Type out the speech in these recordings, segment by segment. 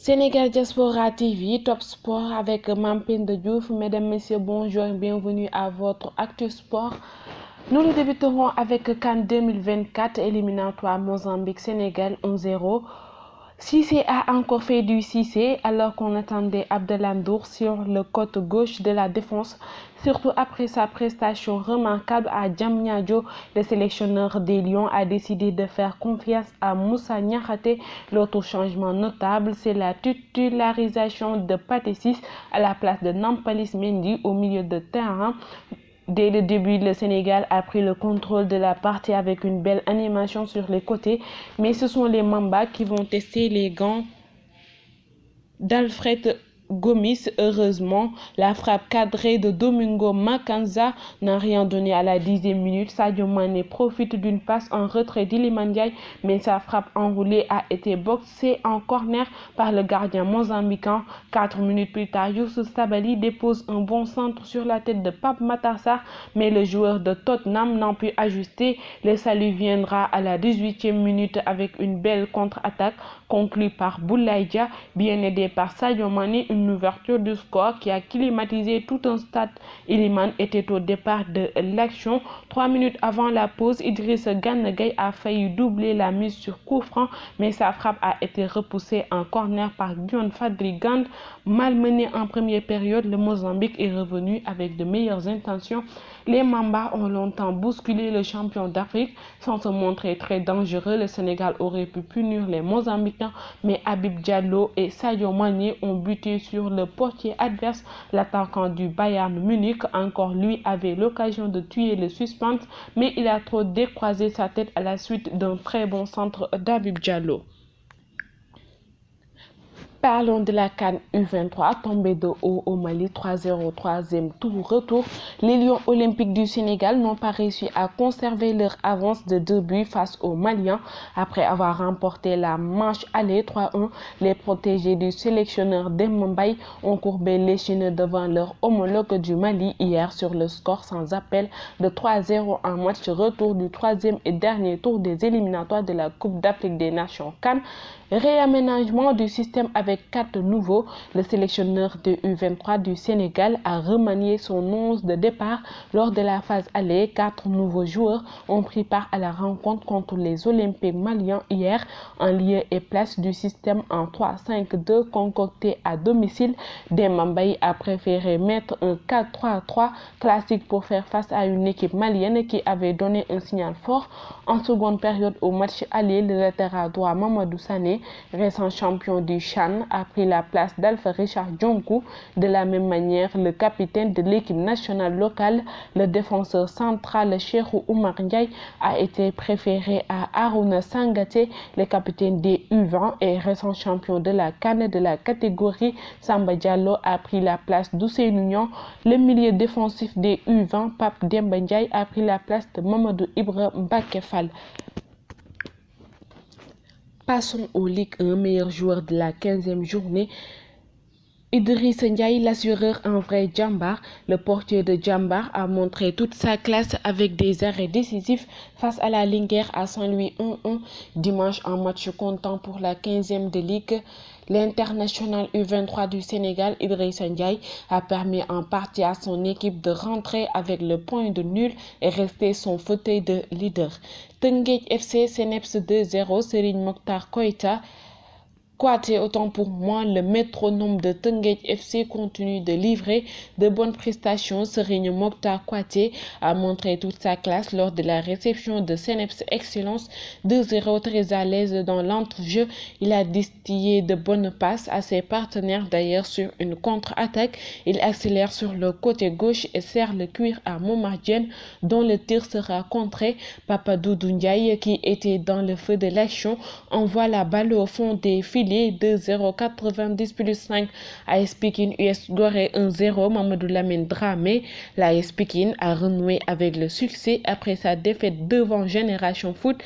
Sénégal Diaspora TV, Top Sport avec Mampenda Diouf. Mesdames, Messieurs, bonjour et bienvenue à votre Actu Sport. Nous le débuterons avec CAN 2024, éliminatoire Mozambique-Sénégal 1-0. Cissé a encore fait du Cissé alors qu'on attendait Abdellah Ndour sur le côté gauche de la défense, surtout après sa prestation remarquable à Diamniadio. Le sélectionneur des Lions a décidé de faire confiance à Moussa Niakhaté. L'autre changement notable, c'est la titularisation de Pathé Ciss à la place de Nampalys Mendy au milieu de terrain. Dès le début, le Sénégal a pris le contrôle de la partie avec une belle animation sur les côtés, mais ce sont les Mamba qui vont tester les gants d'Alfred Gomis. Heureusement, la frappe cadrée de Domingo Makanza n'a rien donné à la 10e minute. Sadio Mané profite d'une passe en retrait d'Iliman Ndiaye, mais sa frappe enroulée a été boxée en corner par le gardien mozambicain. 4 minutes plus tard, Youssouf Sabaly dépose un bon centre sur la tête de Pape Matar Sarr, mais le joueur de Tottenham n'a pu ajuster. Le salut viendra à la 18e minute avec une belle contre-attaque conclue par Boulaye Dia, bien aidé par Sadio Mané. Une ouverture du score qui a climatisé tout un stade. Iliman était au départ de l'action. 3 minutes avant la pause, Idrissa Gana Gueye a failli doubler la mise sur coup franc, mais sa frappe a été repoussée en corner par Guillaume Fadri Gand. Malmené en première période, le Mozambique est revenu avec de meilleures intentions. Les Mamba ont longtemps bousculé le champion d'Afrique sans se montrer très dangereux. Le Sénégal aurait pu punir les Mozambicains, mais Habib Diallo et Sadio Mané ont buté sur le portier adverse. L'attaquant du Bayern Munich, encore lui, avait l'occasion de tuer le suspense, mais il a trop décroisé sa tête à la suite d'un très bon centre d'Habib Diallo. Parlons de la CAN U23, tombée de haut au Mali 3-0, troisième tour retour. Les Lions olympiques du Sénégal n'ont pas réussi à conserver leur avance de 2 buts face aux Maliens. Après avoir remporté la manche aller 3-1, les protégés du sélectionneur Demba Mbaye ont courbé l'échine devant leur homologue du Mali hier sur le score sans appel de 3-0 en match retour du troisième et dernier tour des éliminatoires de la Coupe d'Afrique des Nations CAN. Réaménagement du système avec 4 nouveaux. Le sélectionneur de U23 du Sénégal a remanié son 11 de départ lors de la phase aller. 4 nouveaux joueurs ont pris part à la rencontre contre les Olympiques maliens hier en lieu et place du système en 3-5-2 concocté à domicile. Demba Mbaye a préféré mettre un 4-3-3 classique pour faire face à une équipe malienne qui avait donné un signal fort en seconde période au match aller. Le latéral droit Mamadou Sané, récent champion du CHAN, a pris la place d'Alpha Richard Djonkou. De la même manière, le capitaine de l'équipe nationale locale, le défenseur central Cheikhou Oumar Ndiaye, a été préféré à Harouna Sangaté, le capitaine des U20 et récent champion de la CAN de la catégorie. Samba Diallo a pris la place d'Ousseynou Niang. Le milieu défensif des U20, Pape Demba Ndiaye, a pris la place de Mamadou Ibra Mbacké Fall. Passons au Ligue 1, meilleur joueur de la 15e journée. Idrissa Ndiaye, l'assureur en vrai Djambar. Le portier de Djambar a montré toute sa classe avec des arrêts décisifs face à la Linguère à Saint-Louis 1-1 dimanche en match comptant pour la 15e de Ligue. L'international U23 du Sénégal, Idrissa Ndiaye, a permis en partie à son équipe de rentrer avec le point de nul et rester son fauteuil de leader. Teungueth FC, Seneps 2-0, Serigne Mokhtar Kouyaté, autant pour moi, le métronome de Teungueth FC continue de livrer de bonnes prestations. Serigne Mokhtar Kouyaté a montré toute sa classe lors de la réception de Seneps Excellence 2-0, très à l'aise dans l'entrejeu. Il a distillé de bonnes passes à ses partenaires. D'ailleurs, sur une contre-attaque, il accélère sur le côté gauche et serre le cuir à Momar Diène, dont le tir sera contré. Papa Doudou Ndiaye, qui était dans le feu de l'action, envoie la balle au fond des filets. 2-0, 90 plus 5. AS Pikine US Gorée 1-0. Mamadou Lamine Dramé. L'AS Pikine a renoué avec le succès après sa défaite devant Génération Foot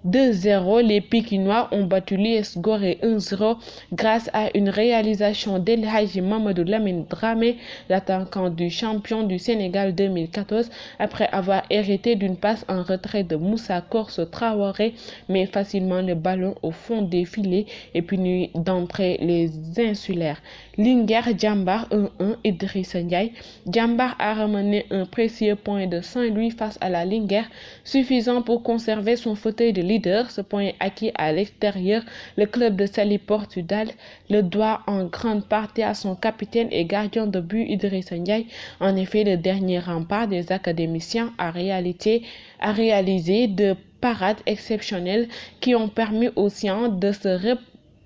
2-0, les Pikinois ont battu l'US Gorée 1-0 grâce à une réalisation d'El Hadji Mamadou Lamine Dramé, l'attaquant du champion du Sénégal 2014, après avoir hérité d'une passe en retrait de Moussa Korso Traoré, mais facilement le ballon au fond des filets et puni d'entrer les insulaires. Linguère Djambar 1-1, Idrissa Ndiaye. Djambar a ramené un précieux point de Saint-Louis face à la Linguère, suffisant pour conserver son fauteuil de leader. Ce point acquis à l'extérieur, le club de Saly Portudal le doit en grande partie à son capitaine et gardien de but Idrissa Ndiaye. En effet, le dernier rempart des académiciens a réalisé de parades exceptionnelles qui ont permis aux Siens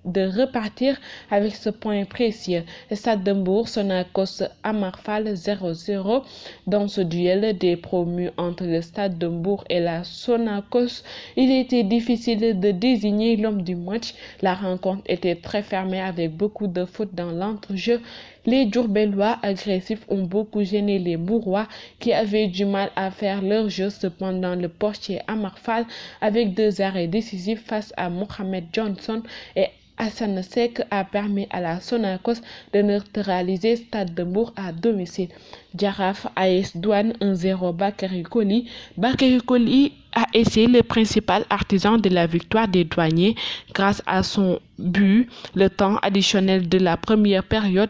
de repartir avec ce point précieux. Stade de Mbour, Sonacos Amar Fall 0-0. Dans ce duel des promus entre le Stade de Mbour et la Sonacos, il était difficile de désigner l'homme du match. La rencontre était très fermée avec beaucoup de fautes dans l'entrejeu. Les Diourbellois agressifs ont beaucoup gêné les Mbourois qui avaient du mal à faire leur jeu. Cependant, le portier Amar Fall, avec 2 arrêts décisifs face à Mohamed Johnson et Hassan Sek, a permis à la Sonacos de neutraliser Stade de Mbour à domicile. Jaraaf AS Douane 1-0, Bakary Koli. Bakary Koli a été le principal artisan de la victoire des douaniers grâce à son but. Le temps additionnel de la première période,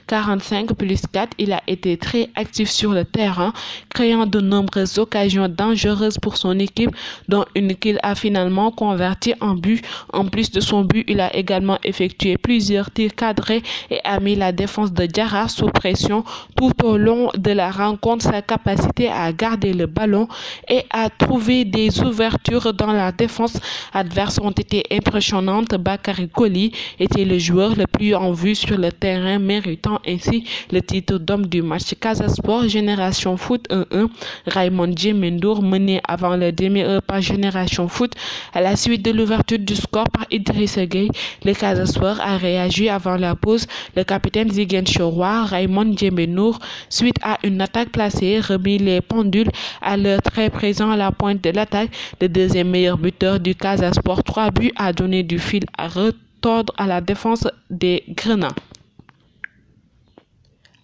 45+4, il a été très actif sur le terrain, créant de nombreuses occasions dangereuses pour son équipe, dont une qu'il a finalement convertie en but. En plus de son but, il a également effectué plusieurs tirs cadrés et a mis la défense de Jaraaf sous pression tout au long de la rencontre. Sa capacité à garder le ballon et à trouver des ouvertures dans la défense adverse ont été impressionnantes. Bakary Koli était le joueur le plus en vue sur le terrain, méritant ainsi le titre d'homme du match. Casa Sport, Génération Foot 1-1. Raymond Djemendour mené avant le demi-heure par Génération Foot. À la suite de l'ouverture du score par Idrissa Gueye, le Casa Sport a réagi avant la pause. Le capitaine Ziguinchorois, Raymond Djemendour, suite à une attaque placée, remis les pendules à l'heure très présent à la pointe de l'attaque. Le deuxième meilleur buteur du Casa Sport, 3 buts, a donné du fil à retordre à la défense des Grenats.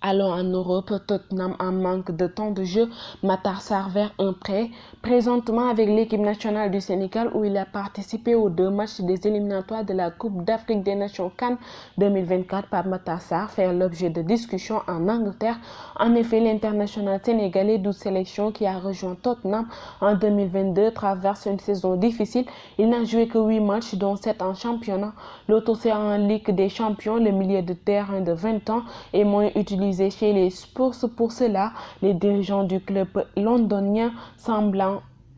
Allons en Europe, Tottenham en manque de temps de jeu. Matar Sarr vers un prêt. Présentement avec l'équipe nationale du Sénégal où il a participé aux 2 matchs des éliminatoires de la Coupe d'Afrique des Nations CAN 2024 par Matar Sarr fait l'objet de discussions en Angleterre. En effet, l'international sénégalais d'12 sélections qui a rejoint Tottenham en 2022 traverse une saison difficile. Il n'a joué que 8 matchs dont 7 en championnat. L'autre c'est en Ligue des Champions. Le milieu de terrain de 20 ans est moins utilisé chez les Spurs. Pour cela, les dirigeants du club londonien semblent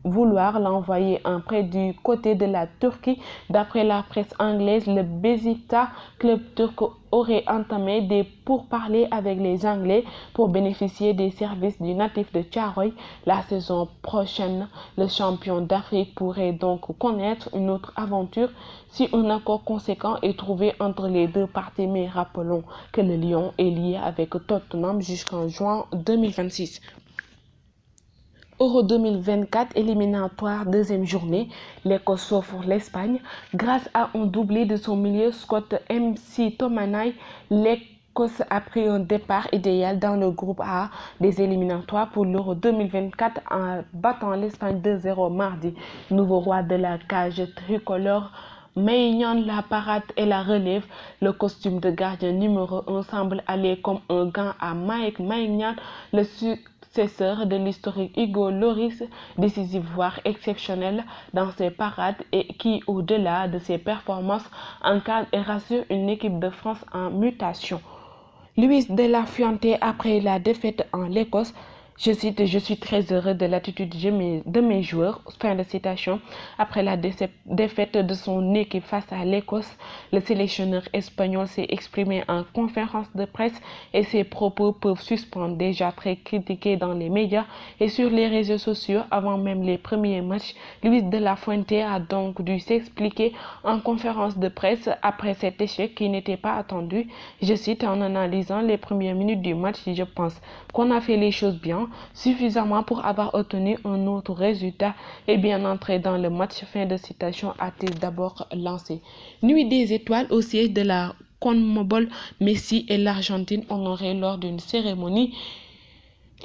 vouloir l'envoyer en prêt du côté de la Turquie. D'après la presse anglaise, le Beşiktaş, club turc, aurait entamé des pourparlers avec les Anglais pour bénéficier des services du natif de Thiaroye. La saison prochaine, le champion d'Afrique pourrait donc connaître une autre aventure si un accord conséquent est trouvé entre les deux parties. Mais rappelons que le Lion est lié avec Tottenham jusqu'en juin 2026. Euro 2024 éliminatoire, deuxième journée, l'Écosse s'offre l'Espagne. Grâce à un doublé de son milieu Scott McTominay, l'Écosse a pris un départ idéal dans le groupe A des éliminatoires pour l'Euro 2024 en battant l'Espagne 2-0 mardi. Nouveau roi de la cage tricolore, Maignan la parade et la relève. Le costume de gardien numéro 1 semble aller comme un gant à Mike Maignan, le successeur de l'historique Hugo Lloris, décisif voire exceptionnel dans ses parades et qui, au-delà de ses performances, encadre et rassure une équipe de France en mutation. Luis de la Fuente, après la défaite en l'Écosse, je cite: « Je suis très heureux de l'attitude de mes joueurs ». Fin de citation. Après la défaite de son équipe face à l'Écosse, le sélectionneur espagnol s'est exprimé en conférence de presse et ses propos peuvent suspendre, déjà très critiqués dans les médias et sur les réseaux sociaux avant même les premiers matchs. Luis de la Fuente a donc dû s'expliquer en conférence de presse après cet échec qui n'était pas attendu. Je cite: « En analysant les premières minutes du match, je pense qu'on a fait les choses bien. confiant suffisamment pour avoir obtenu un autre résultat et bien entrer dans le match. Fin de citation, a-t-il d'abord lancé. Nuit des étoiles au siège de la CONMEBOL, Messi et l'Argentine honorés lors d'une cérémonie.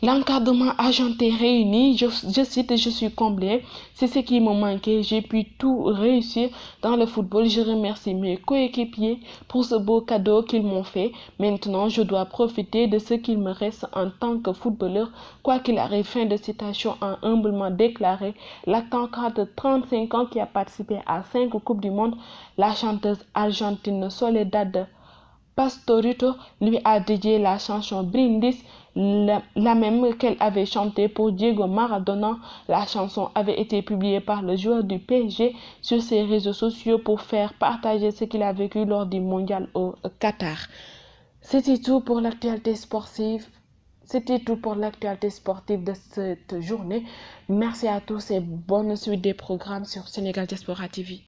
L'encadrement argentin réuni, je cite, je suis comblé, c'est ce qui me manquait, j'ai pu tout réussir dans le football, je remercie mes coéquipiers pour ce beau cadeau qu'ils m'ont fait, maintenant je dois profiter de ce qu'il me reste en tant que footballeur, quoi qu'il arrive. Fin de citation, a humblement déclaré l'attaquant de 35 ans qui a participé à 5 Coupes du Monde. La chanteuse argentine Soledad Pastorito lui a dédié la chanson Brindis, la même qu'elle avait chantée pour Diego Maradona. La chanson avait été publiée par le joueur du PSG sur ses réseaux sociaux pour faire partager ce qu'il a vécu lors du mondial au Qatar. C'était tout pour l'actualité sportive. De cette journée. Merci à tous et bonne suite des programmes sur Sénégal Diaspora TV.